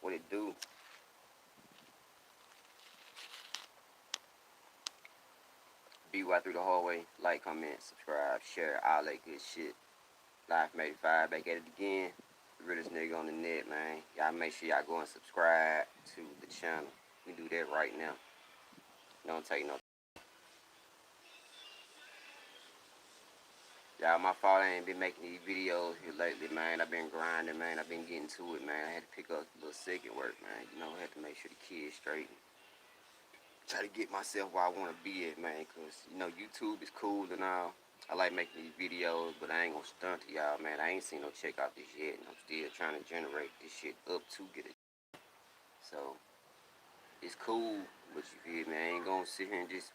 What it do? Be right through the hallway. Like, comment, subscribe, share, all that good shit. Life 85 back at it again. The realest nigga on the net, man. Y'all make sure y'all go and subscribe to the channel. We do that right now. Don't take no. Y'all, my fault I ain't been making these videos here lately, man. I've been grinding, man. I've been getting to it, man. I had to pick up a little second work, man. You know, I had to make sure the kids straight. Try to get myself where I want to be at, man. Because, you know, YouTube is cool and all. I like making these videos, but I ain't gonna stunt to y'all, man. I ain't seen no check out this yet, and I'm still trying to generate this shit up to get it. So, it's cool, but you feel me? I ain't gonna sit here and just,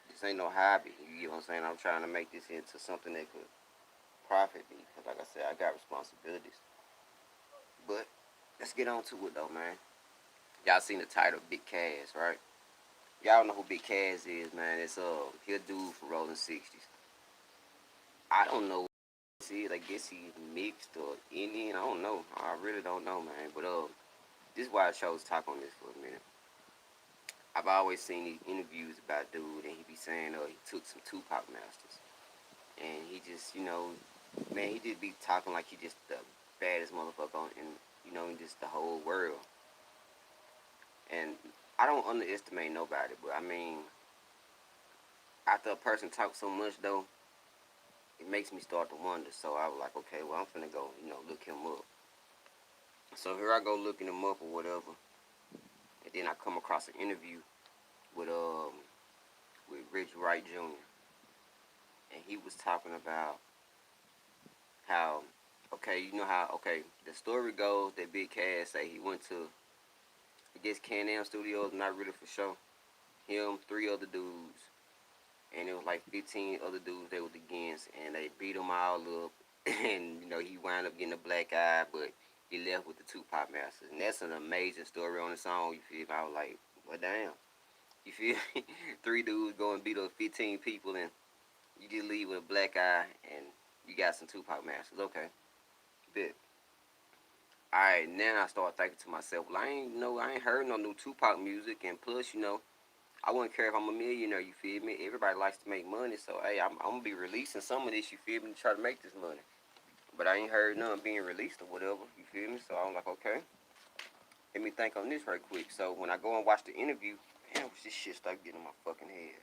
this ain't no hobby. You get what I'm saying? I'm trying to make this into something that could profit me, because like I said, I got responsibilities. But, let's get on to it though, man. Y'all seen the title, Big Cass, right? Y'all know who Big Cass is, man. It's he a dude for Rolling 60s. I don't know. See, I guess he's mixed or Indian. I don't know. I really don't know, man. But this is why I chose to talk on this for a minute. I've always seen these interviews about dude, and he be saying he took some Tupac masters, and he just, you know, man, he just be talking like he just the baddest motherfucker in just the whole world. And I don't underestimate nobody, but I mean, after a person talks so much though, it makes me start to wonder. So I was like, okay, well, I'm finna go, look him up. So here I go looking him up or whatever, and then I come across an interview with Reggie Wright Jr. and he was talking about how, okay, you know how, okay, the story goes that Big Cass say he went to, I guess, Can-Am Studios, not really for sure. Him, 3 other dudes, and it was like 15 other dudes they was against, and they beat him all up, and, he wound up getting a black eye, but he left with the Tupac masters, and that's an amazing story on its own, you feel me? I was like, well, damn, you feel me? 3 dudes go and beat up 15 people, and you just leave with a black eye, and you got some Tupac masters, okay, bet. Alright, now I start thinking to myself, well, I ain't heard no new Tupac music, and plus, I wouldn't care if I'm a millionaire, you feel me? Everybody likes to make money, so hey, I'm gonna be releasing some of this, you feel me, to try to make this money. But I ain't heard none being released or whatever, you feel me? So I'm like, okay, let me think on this right quick. So when I go and watch the interview, damn, this shit start getting in my fucking head.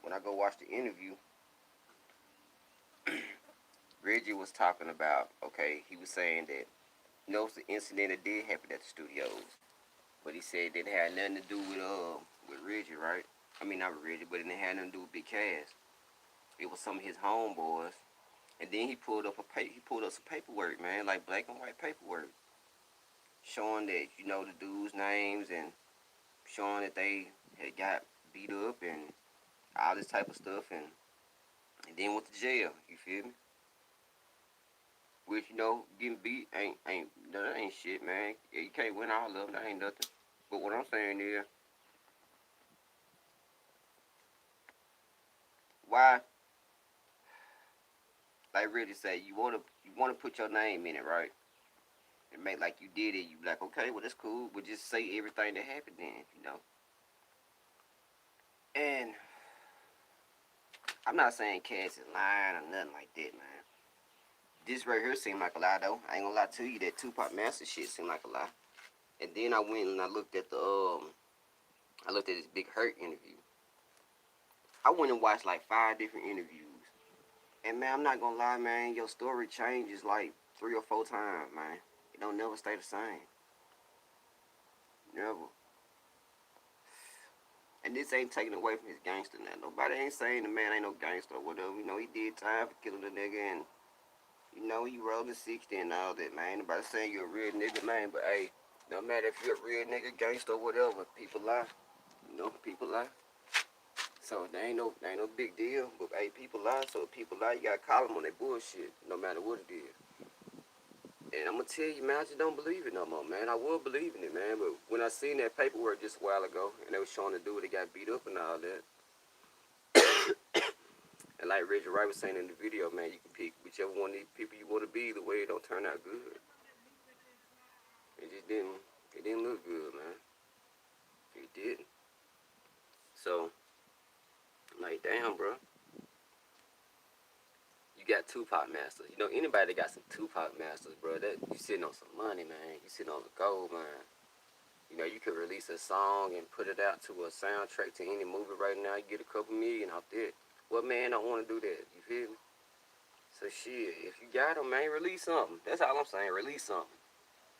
When I go watch the interview, Reggie was talking about, okay, he was saying that, it's the incident that did happen at the studios. But he said that it had nothing to do with Reggie, right? I mean, not with Reggie, but it had nothing to do with Big Cass. It was some of his homeboys, and then he pulled up some paperwork, man, like black and white paperwork, showing that the dudes' names and showing that they had got beat up and all this type of stuff, and then went to jail. You feel me? Which getting beat that ain't shit, man. Yeah, you can't win all of them. That ain't nothing. But what I'm saying is, why? Like Reggie said, you wanna put your name in it, right? And make like you did it. You be like, okay, well that's cool. But just say everything that happened then. And I'm not saying Cass is lying or nothing like that, man. This right here seemed like a lie though. I ain't gonna lie to you, that Tupac Master shit seemed like a lie. And then I went and I looked at this Big Hurt interview. I went and watched like 5 different interviews. And man, I'm not gonna lie, man, your story changes like 3 or 4 times, man. It don't never stay the same. Never. And this ain't taking away from his gangster now. Nobody ain't saying the man ain't no gangster or whatever. He did time for killing the nigga, and he rolling 60 and all that, man. Ain't nobody saying you're a real nigga, man. But hey, no matter if you're a real nigga, gangster or whatever, people lie. People lie. So there ain't no big deal. But hey, people lie. So if people lie, you gotta call them on their bullshit, no matter what it is. And I'm gonna tell you, man, I just don't believe it no more, man. I was believing it, man. But when I seen that paperwork just a while ago, and they was showing the dude that got beat up and all that, and like Reggie Wright was saying in the video, man, you can pick whichever one of these people you want to be. The way it don't turn out good, it just didn't. It didn't look good, man. It didn't. So, I'm like, damn, bro. You got Tupac masters. You know, anybody that got some Tupac masters, bro, that you sitting on some money, man. You sitting on the gold, man. You know, you could release a song and put it out to a soundtrack to any movie right now. You get a couple million out there. What man don't want to do that? You feel me? So shit, if you got them, man, release something. That's all I'm saying. Release something.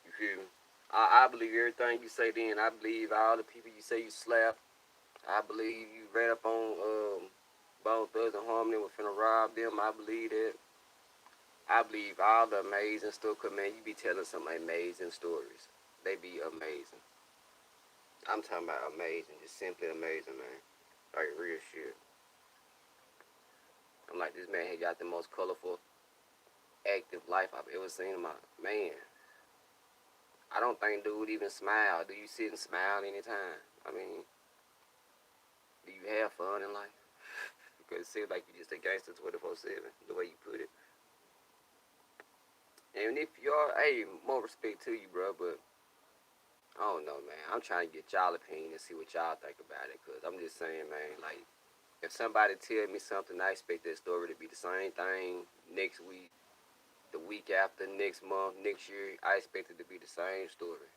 You feel me? I believe everything you say. Then I believe all the people you say you slap. I believe you read up on Bone Thugs and Harmony was finna rob them. I believe that. I believe all the amazing stuff. Cause man, you be telling some amazing stories. They be amazing. I'm talking about amazing, just simply amazing, man. Like real shit. I'm like, this man had got the most colorful, active life I've ever seen in my man. I don't think dude even smile. Do you sit and smile anytime? I mean, do you have fun in life? Because it seems like you just a gangster 24/7, the way you put it. And if you are, hey, more respect to you, bro, but I don't know, man. I'm trying to get y'all opinion and see what y'all think about it. Because I'm just saying, man, like, if somebody tell me something, I expect that story to be the same thing next week, the week after, next month, next year. I expect it to be the same story.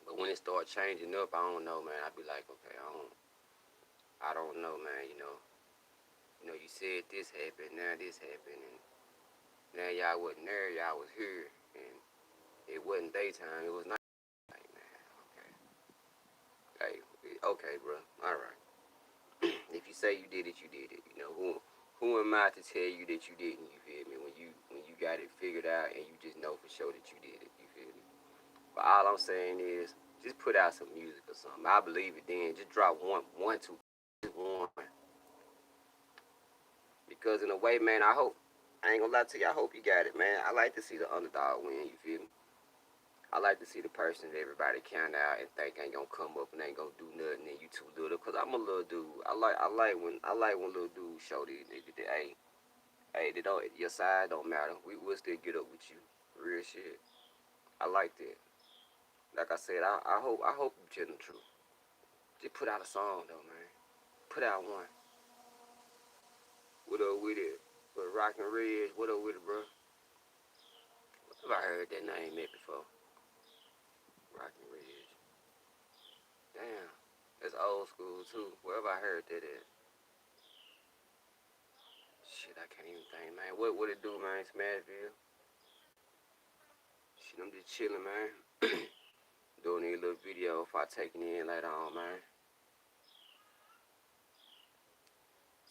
But when it start changing up, I don't know, man. I be like, okay, I don't know, man. You said this happened, now this happened, and now y'all wasn't there, y'all was here, and it wasn't daytime, it was night. Like, man, okay, hey, okay, bro, all right. If you say you did it, you did it. Who am I to tell you that you didn't? You feel me? When you got it figured out and you just know for sure that you did it. You feel me? But all I'm saying is, just put out some music or something. I believe it. Then just drop two, just one. Because in a way, man, I ain't gonna lie to you. I hope you got it, man. I like to see the underdog win. You feel me? I like to see the person that everybody count out and think ain't gonna come up and ain't gonna do nothing and you too little. Cause I'm a little dude. I like when little dudes show these niggas that they don't your side don't matter. We will still get up with you. Real shit. I like that. Like I said, I hope you telling the truth. Just put out a song though, man. Put out one. What up with it? With Rockin' Red, what up with it, bro? Have I heard that name yet before? Rockin' Red. Damn. That's old school too. Where have I heard that at? Shit, I can't even think, man. What it do, man? Smashville. Shit, I'm just chilling, man. Doing a little video if I take it in later on, man.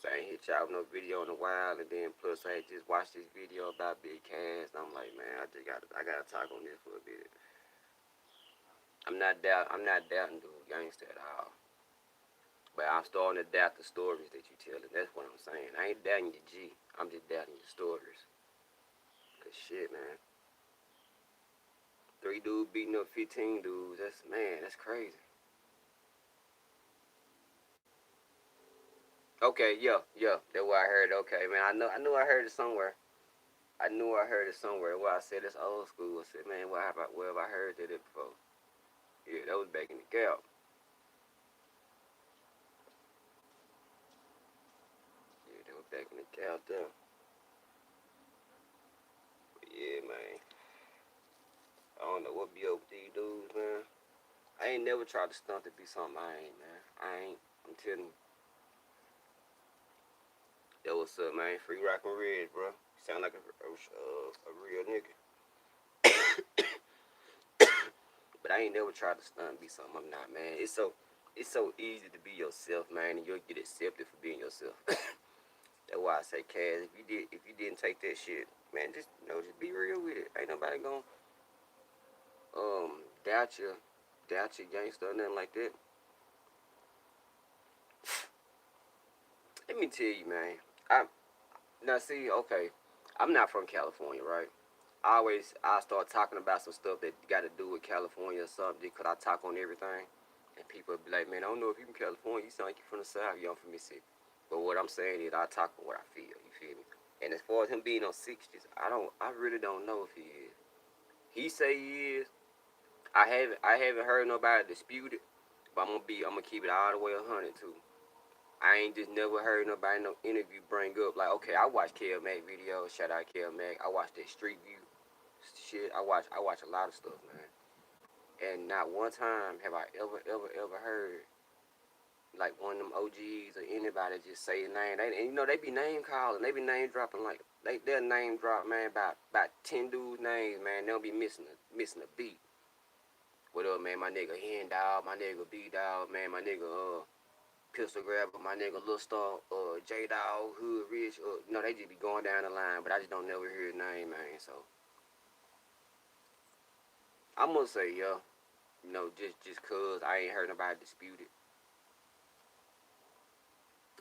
So I ain't hit y'all with no video in a while, and then plus I just watched this video about Big Cass, and I'm like, man, I gotta talk on this for a bit. I'm not doubting dude gangster at all. But I'm starting to doubt the stories that you telling. That's what I'm saying. I ain't doubting your G. I'm just doubting your stories. Cause shit, man. 3 dudes beating up 15 dudes. That's crazy. Okay, yeah. That's what I heard. Okay, man. I knew I heard it somewhere. I knew I heard it somewhere. Well, I said it's old school. I said, man, where have I heard that before? Yeah, that was back in the gap. Yeah, that was back in the gap there. But yeah, man. I don't know what be up with these dudes, man. I ain't never tried to stunt to be something I ain't, man. I ain't. I'm telling you. That what's up, man. Free rockin' red, bro. Sound like a real nigga. But I ain't never tried to stunt be something I'm not, man. It's so easy to be yourself, man, and you'll get accepted for being yourself. That's why I say, Cass, if you didn't take that shit, man, just be real with it. Ain't nobody gonna doubt you gangster or nothing like that. Let me tell you, man. I Now see, okay, I'm not from California, right? I start talking about some stuff that got to do with California or something because I talk on everything, and people be like, man, I don't know if you from California. You sound like you from the South. You I'm from Mississippi. But what I'm saying is, I talk on what I feel. You feel me? And as far as him being on 60s, I really don't know if he is. He say he is. I haven't heard nobody dispute it, but I'm gonna keep it all the way 100 too. I ain't just never heard nobody in no interview bring up like, okay, I watch KL Mac videos. Shout out KL Mac. I watch that Street View shit. I watch a lot of stuff, man. And not one time have I ever heard like one of them OGs or anybody just say a name. And you know they be name calling, they be name dropping like they'll name drop, man, about 10 dudes names, man. They'll be missing a beat. What up, man? My nigga Hen Dog, my nigga B Dog, man, my nigga Pistol Grabber, my nigga Lil Star, J Dog, Hood Rich. You know they just be going down the line, but I just don't never hear his name, man. So I'm gonna say yeah. You know, just cause I ain't heard nobody dispute it.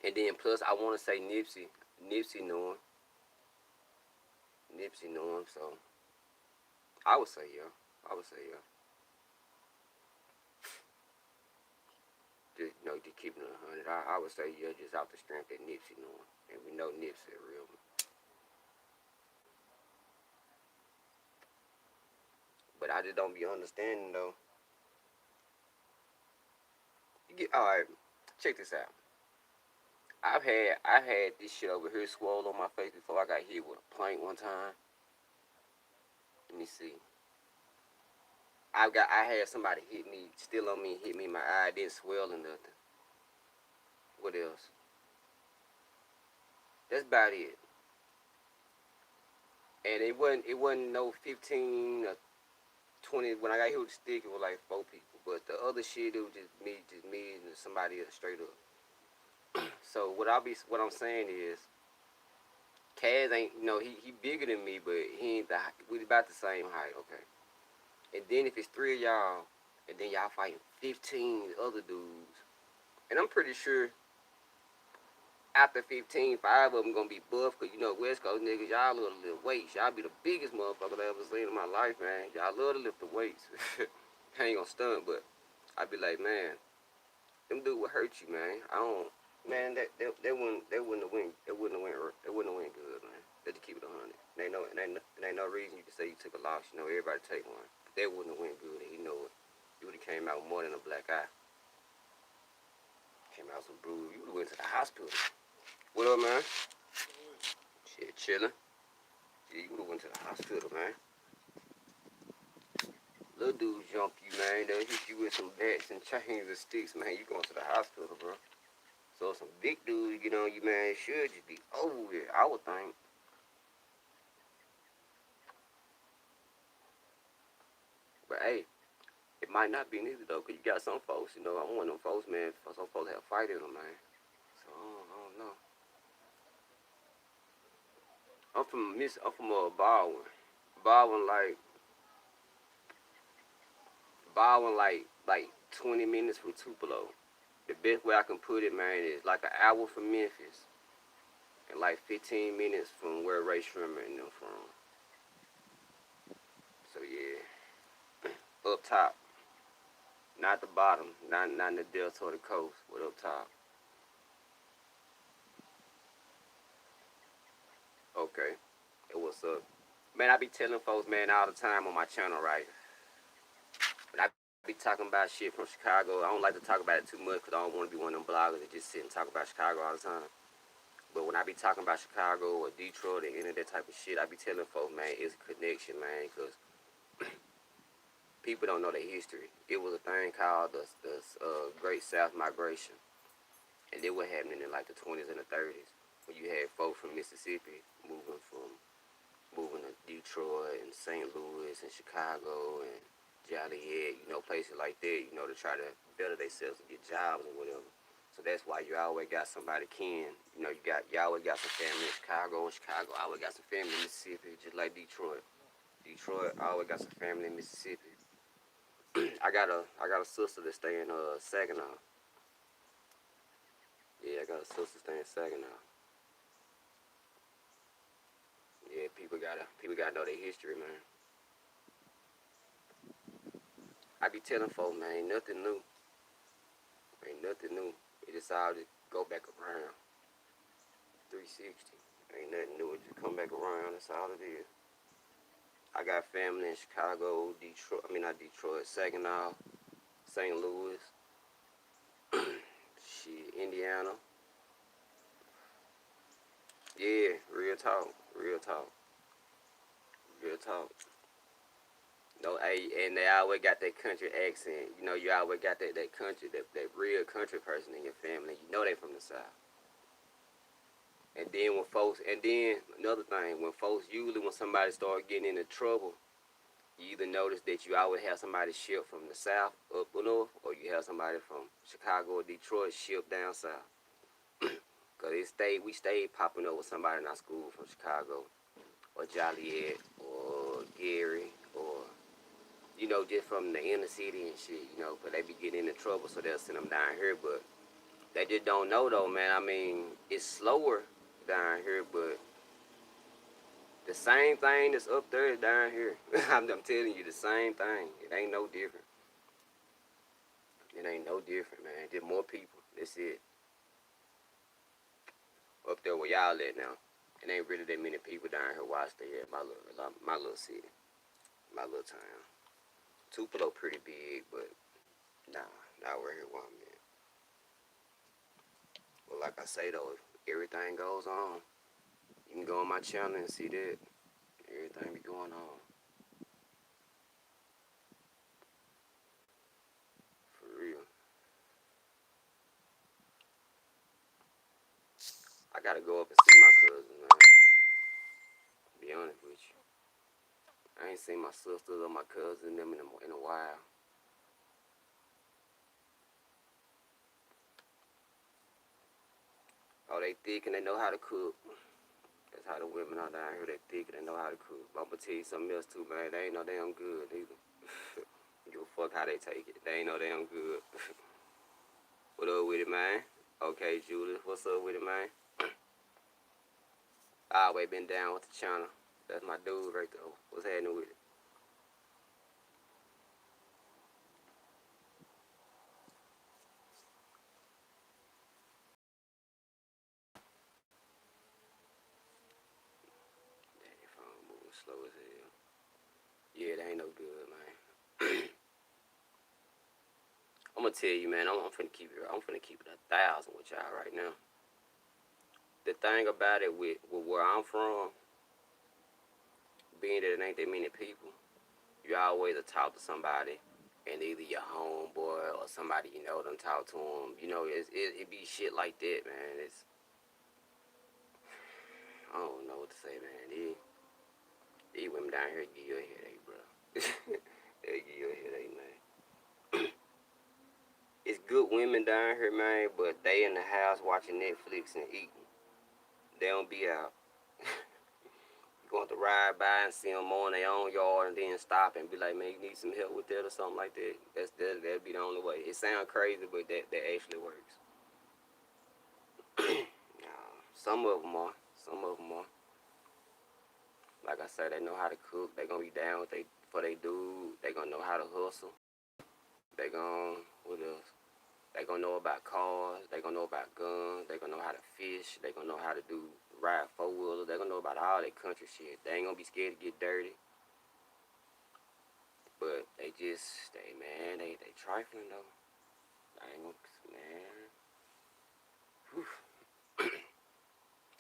And then plus I wanna say Nipsey. Nipsey knew him. Nipsey knew him, so I would say yeah. I would say yeah. Just just keeping it 100. I would say yeah, just out the strength that Nipsey knew him. And we know Nipsey real. But I just don't be understanding though. Alright, check this out. I've had this shit over here swole on my face before I got hit with a plank one time. Let me see. I had somebody hit me, still on me, hit me in my eye, didn't swell or nothing. What else? That's about it. And it wasn't no 15 or 20. When I got hit with the stick, it was like 4 people. But the other shit, it was just me and somebody else straight up. So what I'm saying is, Kaz ain't, he bigger than me, but he ain't we about the same height, okay. And then if it's 3 of y'all, and then y'all fighting 15 other dudes, and I'm pretty sure after 15, 5 of them gonna be buff, cause West Coast niggas, y'all love to lift weights. Y'all be the biggest motherfucker I ever seen in my life, man. Y'all love to lift the weights. I ain't gonna stunt, but I be like, man, them dudes would hurt you, man. I don't, man. They wouldn't have went good, man. Let's keep it 100. Ain't no reason you can say you took a loss. Everybody take one. But they wouldn't have went good, and you know it. You would have came out with more than a black eye. Came out some bruise. You would have went to the hospital. What up, man? Shit, chilling. Yeah, you would have went to the hospital, man. Little dudes jump you, man. They'll hit you with some bats and chains and sticks, man. You going to the hospital, bro. So some big dudes get on you, man. It should just be over with, I would think. But hey, it might not be neither though, cause you got some folks, I'm one of them folks, man. Some folks have fight in them, man. So I don't know. I'm from Baldwin. Baldwin like 20 minutes from Tupelo. The best way I can put it, man, is like an hour from Memphis and like 15 minutes from where Ray Shrimmer and them from. So yeah, up top, not the bottom, not in the delta or the coast, but up top. Okay, and what's up, man? I be telling folks, man, all the time on my channel, right? But I be talking about shit from Chicago. I don't like to talk about it too much because I don't want to be one of them bloggers that just sit and talk about Chicago all the time. But when I be talking about Chicago or Detroit or any of that type of shit, I be telling folks, man, it's a connection, man, because people don't know their history. It was a thing called the Great South Migration, and it was happening in like the 20s and the 30s when you had folks from Mississippi moving to Detroit and St. Louis and Chicago and Joliet, places like that, to try to better themselves and get jobs or whatever. So that's why you always got somebody kin. You always got some family in Chicago, and Chicago always got some family in Mississippi, just like Detroit. Detroit always got some family in Mississippi. I got a sister that stay in Saginaw. Yeah, I got a sister stay in Saginaw. Yeah, people gotta know their history, man. I be telling folks, man, ain't nothing new. Ain't nothing new. It just all just go back around. 360. Ain't nothing new. It just come back around. That's all it is. I got family in Chicago, Detroit. I mean not Detroit, Saginaw, St. Louis, shit, Indiana. Yeah, real talk, real talk, real talk. No, hey, and they always got that country accent. You know, you always got that country, that real country person in your family. You know they from the South. And then when folks, and then another thing, when folks usually when somebody start getting into trouble, you either notice that you always have somebody shipped from the South up north, or you have somebody from Chicago or Detroit shipped down south. Cause we stayed popping up with somebody in our school from Chicago, or Joliet, or Gary, or just from the inner city and shit, but they be getting into trouble, so they'll send them down here. But they just don't know, though, man. I mean, it's slower down here, but the same thing that's up there is down here. I'm telling you, the same thing. It ain't no different. It ain't no different, man. Just more people. That's it. Up there where y'all at now. It ain't really that many people down here where I stay at my little city, my little town. Tupelo pretty big, but nah, not where here where I'm at. But like I say though, if everything goes on, you can go on my channel and see that everything be going on. For real. I gotta go up and see my cousin, man. Be honest with you. I ain't seen my sisters or my cousin them in a while. Oh, they thick and they know how to cook. That's how the women are down here. They thick and they know how to cook. But I'm gonna tell you something else too, man. They ain't no damn good either. Give a fuck how they take it. They ain't no damn good. What up with it, man? Okay, Julie, what's up with it, man? I always been down with the channel. That's my dude right there. What's happening with it? Damn, your phone moving slow as hell. Yeah, they ain't no good, man. I'm gonna tell you, man. I'm finna keep it. I'm finna keep it 1,000 with y'all right now. The thing about it with where I'm from, being that it ain't that many people, you always talk to somebody, and either your homeboy or somebody done talk to them. It be shit like that, man. I don't know what to say, man. These women down here give you a headache, bro. They give you a headache, man. It's good women down here, man, but they in the house watching Netflix and eating. They don't be out. You going to ride by and see them on their own yard and then stop and be like, man, you need some help with that or something like that. That'd be the only way. It sounds crazy, but that actually works. Some of them are. Some of them are. Like I said, they know how to cook. They gonna be down with for they dude. They gonna know how to hustle. They gonna, what else? They gonna know about cars. They gonna know about guns. They gonna know how to fish. They gonna know how to ride four-wheelers. They gonna know about all that country shit. They ain't gonna be scared to get dirty. But they trifling though. I ain't gonna, man. Whew.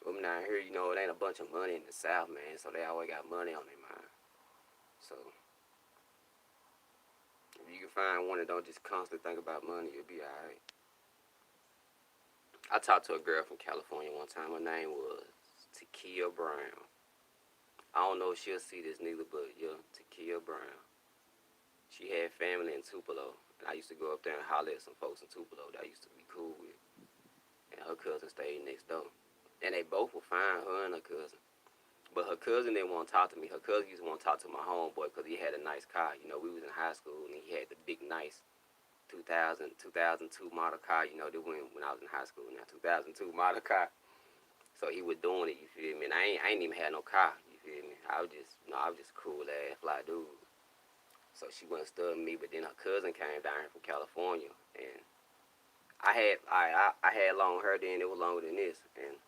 Women down here, it ain't a bunch of money in the South, man. So they always got money on their mind. So if you can find one that don't just constantly think about money, you'll be alright. I talked to a girl from California one time. Her name was Takia Brown. I don't know if she'll see this neither, but yeah, Takia Brown. She had family in Tupelo, and I used to go up there and holler at some folks in Tupelo that I used to be cool with. And her cousin stayed next door. And they both were fine, her and her cousin. But her cousin didn't want to talk to me. Her cousin used to want to talk to my homeboy because he had a nice car. We was in high school, and he had the big, nice 2002 model car, that when I was in high school. Now, 2002 model car. So he was doing it, you feel me? And I ain't even had no car, you feel me? I was just a cool ass fly dude. So she wasn't studying me, but then her cousin came down here from California, and I had long hair then. It was longer than this, and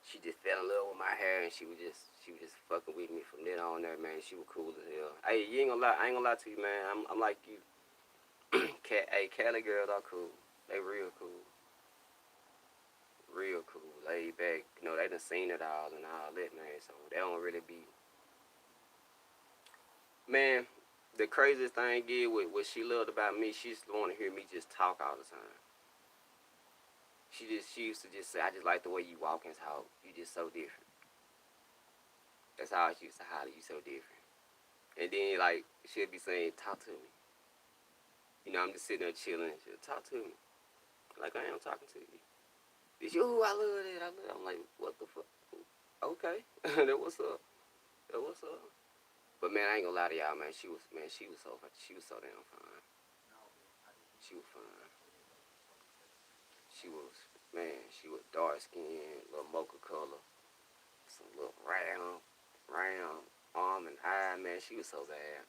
she just fell in love with my hair, and she She was just fucking with me from then on there, man. She was cool as hell. Hey, you ain't gonna lie, I ain't gonna lie to you, man. I'm like you. Hey, Cali girls are cool. They real cool. Real cool. Laid back. You know, they done seen it all and all that, man. So they don't really be. Man, the craziest thing is what she loved about me, she just want to hear me just talk all the time. She used to just say, I just like the way you walk and talk. You just so different. That's how she used to holler, you so different. And then like she'll be saying, talk to me. You know, I'm just sitting there chilling. She'll talk to me. Like I am talking to you. It's you, I love that. I'm like, what the fuck? Okay. That what's up. That what's up. But man, I ain't gonna lie to y'all, man. She was so damn fine. She was fine. She was, man, she was dark skinned, little mocha color, some little round arm and eye, man. She was so bad.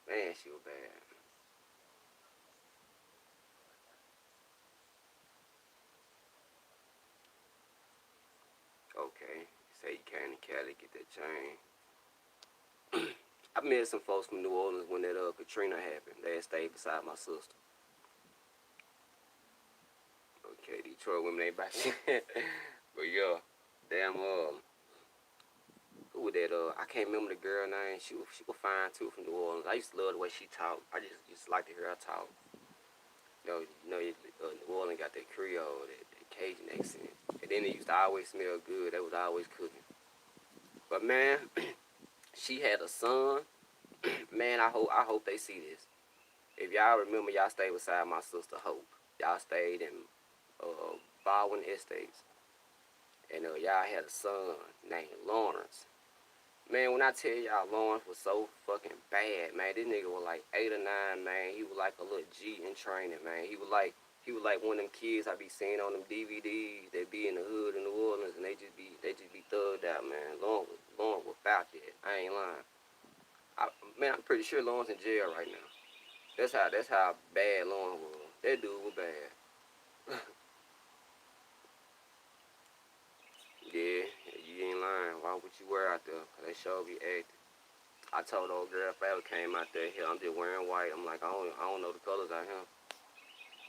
Man, she was bad. Okay. Say you came to Cali, get that chain. I met some folks from New Orleans when that Katrina happened. They had stayed beside my sister. Okay, Detroit women ain't about shit. But yeah, damn who was that? I can't remember the girl name. She was fine too from New Orleans. I used to love the way she talked. I just used to like to hear her talk. New Orleans got that Creole, that Cajun accent, and then it used to always smell good. They was always cooking. But man, she had a son. Man, I hope they see this. If y'all remember, y'all stayed beside my sister Hope. Y'all stayed in Baldwin Estates, and y'all had a son named Lawrence. Man, when I tell y'all Lawrence was so fucking bad, man, this nigga was like 8 or 9, man. He was like a little G in training, man. He was like one of them kids I be seeing on them DVDs that be in the hood in New Orleans and they just be thugged out, man. Lawrence was about that. I ain't lying. Man, I'm pretty sure Lawrence in jail right now. That's how bad Lawrence was. That dude was bad. Yeah, you ain't lying. Why would you wear out there? Cause they sure be acting. I told old girl if I ever came out there, hell, I'm just wearing white. I'm like, I don't know the colors out here.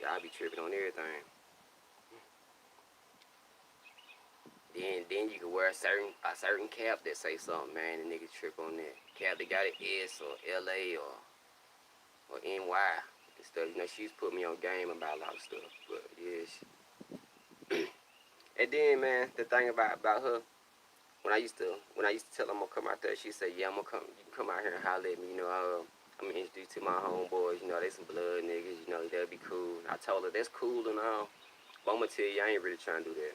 Yeah, I be tripping on everything. Then you can wear a certain cap that say something, man. The niggas trip on that cap. They got an S or LA or NY and stuff. You know, she's put me on game about a lot of stuff. But yeah, and then man, the thing about her, when I used to tell her I'm gonna come out there, she said, yeah, I'm gonna come. You can come out here and holler at me. You know, I'm gonna introduce you to my homeboys. You know, they some blood niggas. You know, they'll be cool. I told her that's cool and all, but I'm gonna tell you, I ain't really trying to do that.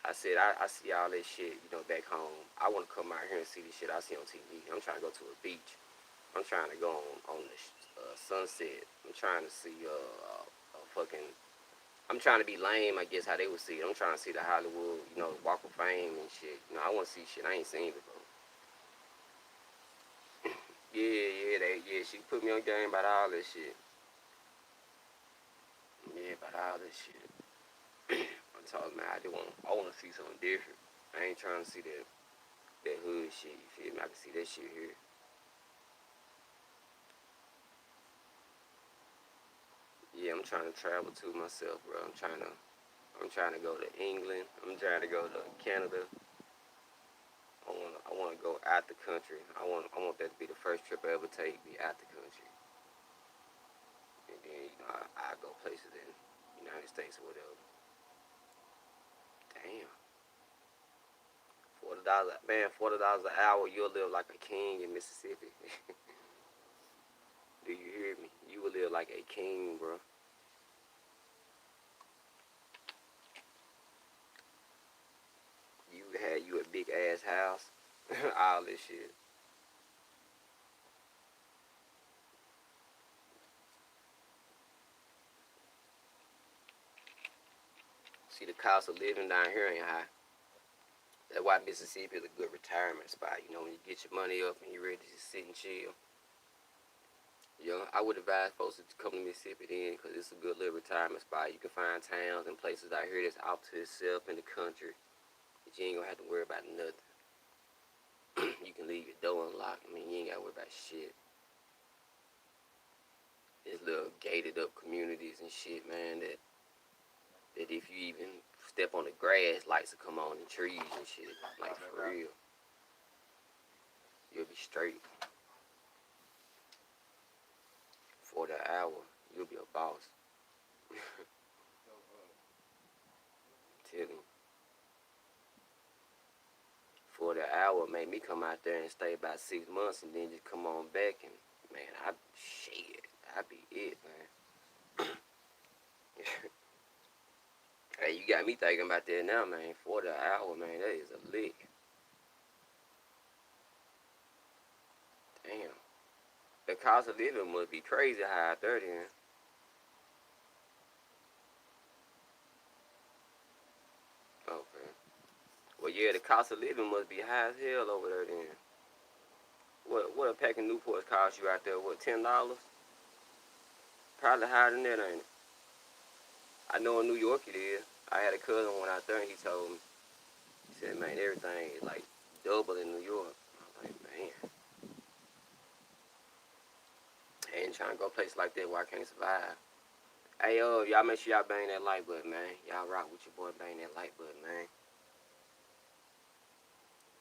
I said I see all that shit, you know, back home. I want to come out here and see this shit I see on TV. I'm trying to go to a beach. I'm trying to go on the sunset. I'm trying to see a fucking. I'm trying to be lame, I guess how they would see it. I'm trying to see the Hollywood, you know, Walk of Fame and shit. You know, I want to see shit I ain't seen before. Yeah, she put me on game about all this shit. Yeah, about all this shit. I told her, man, I want to see something different. I ain't trying to see that hood shit. You feel me? I can see that shit here. Yeah, I'm trying to travel too myself, bro. I'm trying to go to England. I'm trying to go to Canada. I wanna go out the country. I want that to be the first trip I ever take. Be out the country, and then I go places in the United States or whatever. Damn, $40, man. $40 an hour. You'll live like a king in Mississippi. Do you hear me? You will live like a king, bro. You had you a big ass house, all this shit. See, the cost of living down here ain't high. That's why Mississippi is a good retirement spot. You know, when you get your money up and you're ready to just sit and chill. You know, I would advise folks to come to Mississippi then because it's a good little retirement spot. You can find towns and places out here that's out to itself in the country that you ain't gonna have to worry about nothing. You can leave your door unlocked. I mean, you ain't gotta worry about shit. There's little gated up communities and shit, man, that if you even step on the grass, lights will come on in trees and shit. Like, for real. You'll be straight. For the hour, you'll be a boss. Tell me. For the hour made me come out there and stay about 6 months and then just come on back and, man, I be it, man. Hey, you got me thinking about that now, man. For the hour, man, that is a lick. Damn. The cost of living must be crazy high out there then. Okay. Well, yeah, the cost of living must be high as hell over there then. What a pack of Newports cost you out there? What, $10? Probably higher than that, ain't it? I know in New York it is. I had a cousin went out there and he told me, he said, man, everything is like double in New York. I was like, man, I ain't trying to go a place like that where I can't survive. Hey, y'all make sure y'all bang that like button, man. Y'all rock with your boy, bang that like button, man.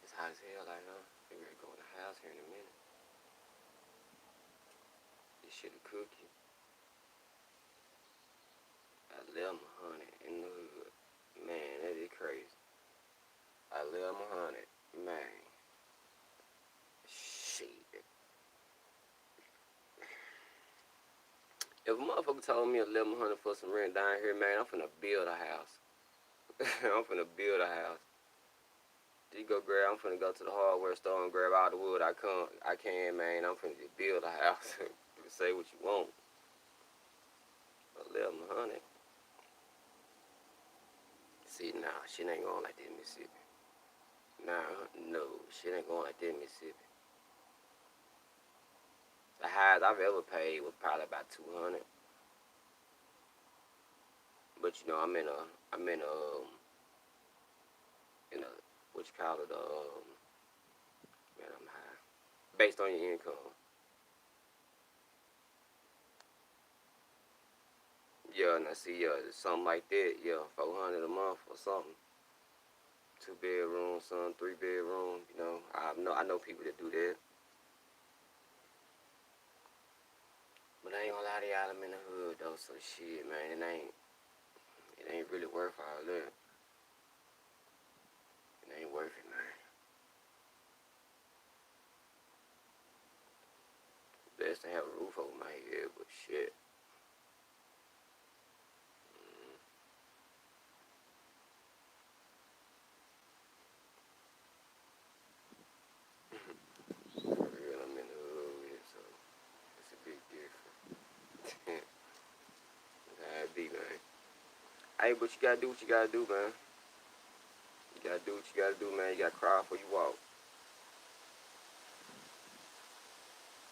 It's hot as hell out here. We're ready to go in the house here in a minute. This shit'll cook you. 1100 in the hood. Man, that is crazy. 1100, man. Shit. If a motherfucker told me 1100 for some rent down here, man, I'm finna build a house. I'm finna build a house. I'm finna go to the hardware store and grab all the wood I can, man. I'm finna just build a house. You can say what you want. 1100. See, nah, shit ain't going like that in Mississippi. Nah, no, shit ain't going like that in Mississippi. The highest I've ever paid was probably about 200. But you know, I'm in a what you call it, man, I'm high. Based on your income. Yeah, now see, something like that, yeah, 400 a month or something. 2 bedrooms, some 3 bedrooms, you know. I know people that do that. But I ain't gonna lie to y'all, I'm in the hood though, so shit, man, it ain't really worth all that. It ain't worth it, man. Best to have a roof over my head, but shit. For real, I'm in the hood with it, so it's a big difference. That's how it be, man. Hey, but you gotta do what you gotta do, man. You gotta do what you gotta do, man. You gotta cry before you walk.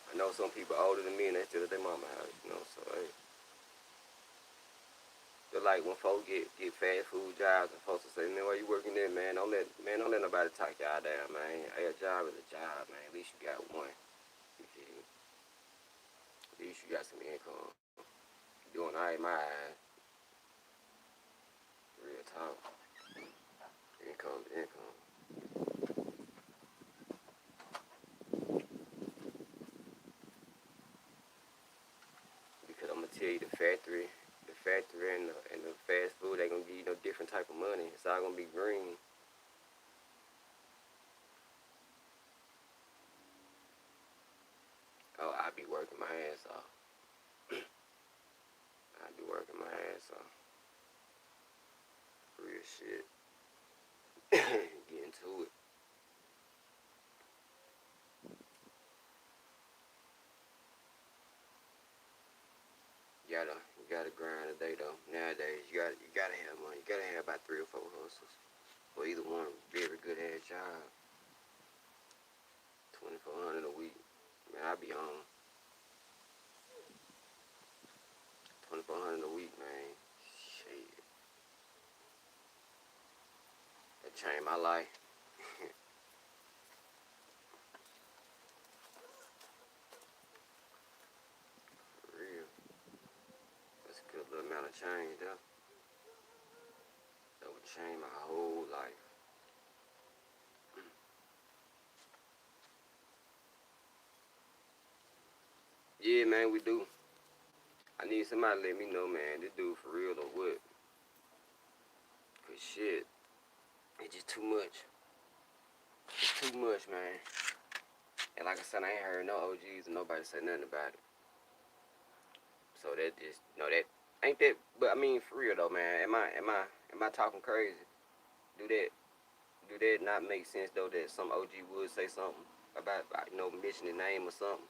I know some people older than me and they still at their mama house, you know, so hey. Just like when folks get fast food jobs and folks will say, man, why you working there, man? Don't let nobody talk y'all down, man. Hey, a job is a job, man. At least you got one. You feel me? At least you got some income. You doing alright, my eyes. Real talk. Income is income. Because I'm gonna tell you, the factory and the fast food, they gonna give you no different type of money. It's all gonna be green. Oh, I be working my ass off. I be working my ass off. Real shit. Get into it. You gotta grind today though. Nowadays you gotta have money. You gotta have about 3 or 4 hustles. Or either one very good ass job. 2,400 a week. Man, I be on 2,400 a week, man. Shit. That changed my life. change though. That would change my whole life. Yeah, man, we do. I need somebody to let me know, man, this dude for real or what. Cause shit, it's just too much. It's too much, man. And like I said, I ain't heard no OGs and nobody say nothing about it. So that just, that ain't that. But I mean, for real though, man. Am I talking crazy? Do that not make sense though? That some OG would say something about mention the name or something.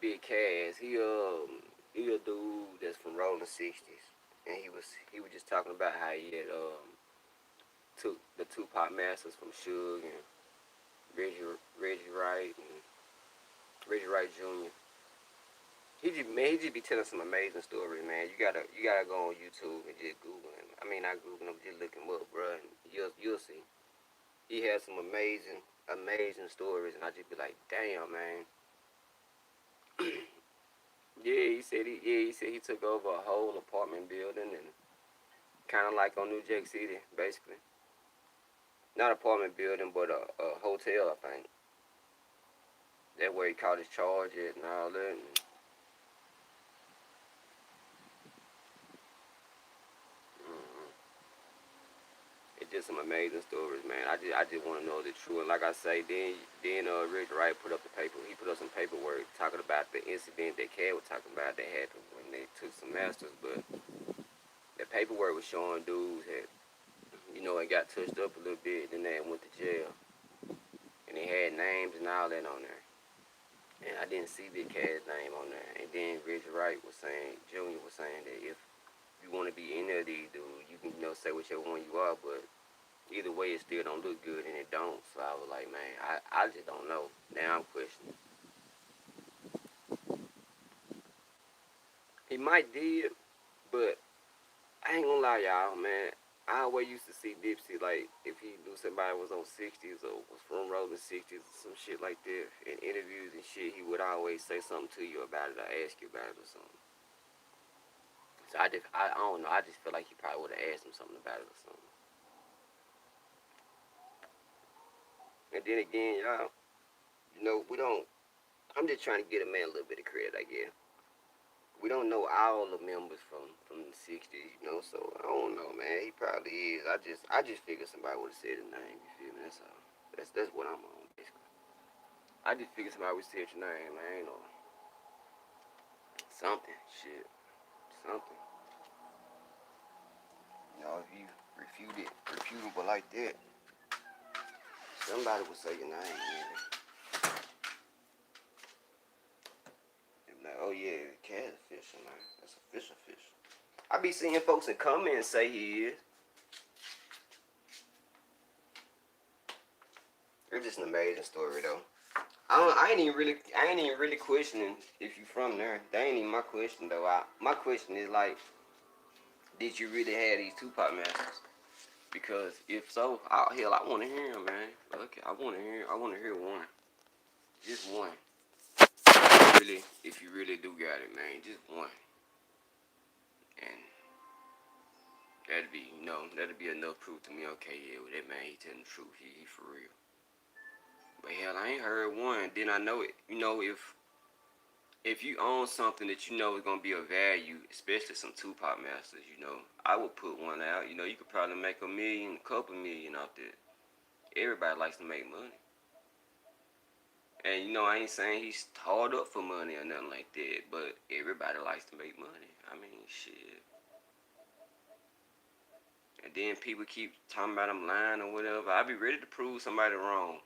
Big Cass, he a dude that's from Rolling 60s, and he was just talking about how he had took the Tupac masters from Suge and Reggie Wright and Reggie Wright Jr. He just be telling some amazing stories, man. You gotta go on YouTube and just Google him. I mean, not Google him, just look him up, bro. And you'll see. He has some amazing stories, and I just be like, damn, man. He took over a whole apartment building and kind of like on New Jack City, basically. Not apartment building, but a hotel, I think. That where he caught his charge at and all that. And, it's just some amazing stories, man. I just want to know the truth. And like I say, then Rich Wright put up the paper. He put up some paperwork talking about the incident that Cad was talking about that happened when they took some masters. But the paperwork was showing dudes that it got touched up a little bit. Then they went to jail, and they had names and all that on there. And I didn't see Big Cad's name on there. And then Rich Wright was saying, Junior was saying that if you want to be any of these dudes, you can say whichever one you are, but either way, it still don't look good, and it don't. So I was like, man, I just don't know. Now I'm questioning. He might did, but I ain't gonna lie, y'all, man. I always used to see Dipsy, like, if he knew somebody was on 60s or was from rolling 60s or some shit like that, in interviews and shit, he would always say something to you about it or ask you about it or something. So I don't know. I just feel like he probably would have asked him something about it or something. And then again, y'all, we don't. I'm just trying to get a man a little bit of credit, I guess. We don't know all the members from the '60s, so I don't know, man. He probably is. I just figured somebody would have said his name. You feel me? That's all. That's what I'm on, basically. I just figured somebody would say your name, man. Or something, shit, something. If you refutable like that, somebody would say your name, man. Like, oh yeah, cat official, man. That's official. I be seeing folks in comments say he is. It's just an amazing story though. I ain't even really questioning if you from there. That ain't even my question though. My question is like, did you really have these Tupac masters? Because if so, hell, I want to hear him, man. Okay, I want to hear one, just one. If you really do got it, man, just one. And that'd be enough proof to me. Okay, yeah, well, that man, he telling the truth. He for real. But hell, I ain't heard one. Then I know it. If you own something that you know is gonna be of value, especially some Tupac masters, I would put one out. You could probably make a couple million off that. Everybody likes to make money. And I ain't saying he's hard up for money or nothing like that, but everybody likes to make money. I mean, shit. And then people keep talking about I'm lying or whatever. I be ready to prove somebody wrong.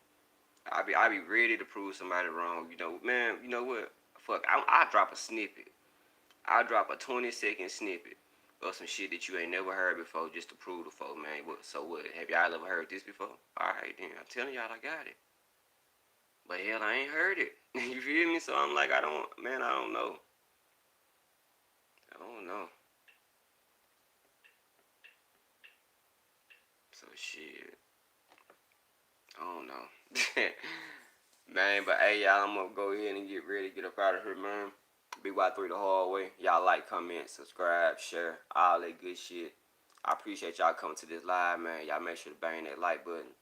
I be ready to prove somebody wrong. Man. You know what? Fuck. I drop a snippet. I drop a 20-second snippet of some shit that you ain't never heard before just to prove the folk, man. So what? Have y'all ever heard this before? All right, then. I'm telling y'all I got it. But hell, I ain't heard it. You feel me? So I'm like, I don't know. I don't know. So shit. I don't know. Man, but hey, y'all, I'm gonna go ahead and get ready to get up out of here, man. BY3 the hard way. Y'all like, comment, subscribe, share, all that good shit. I appreciate y'all coming to this live, man. Y'all make sure to bang that like button.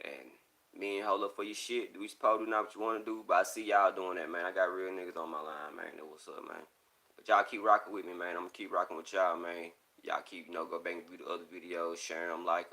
And me and hold up for your shit. We supposed to do not what you want to do, but I see y'all doing that, man. I got real niggas on my line, man. That what's up, man. But y'all keep rocking with me, man. I'm gonna keep rocking with y'all, man. Y'all keep, go back and view the other videos, sharing them, like them.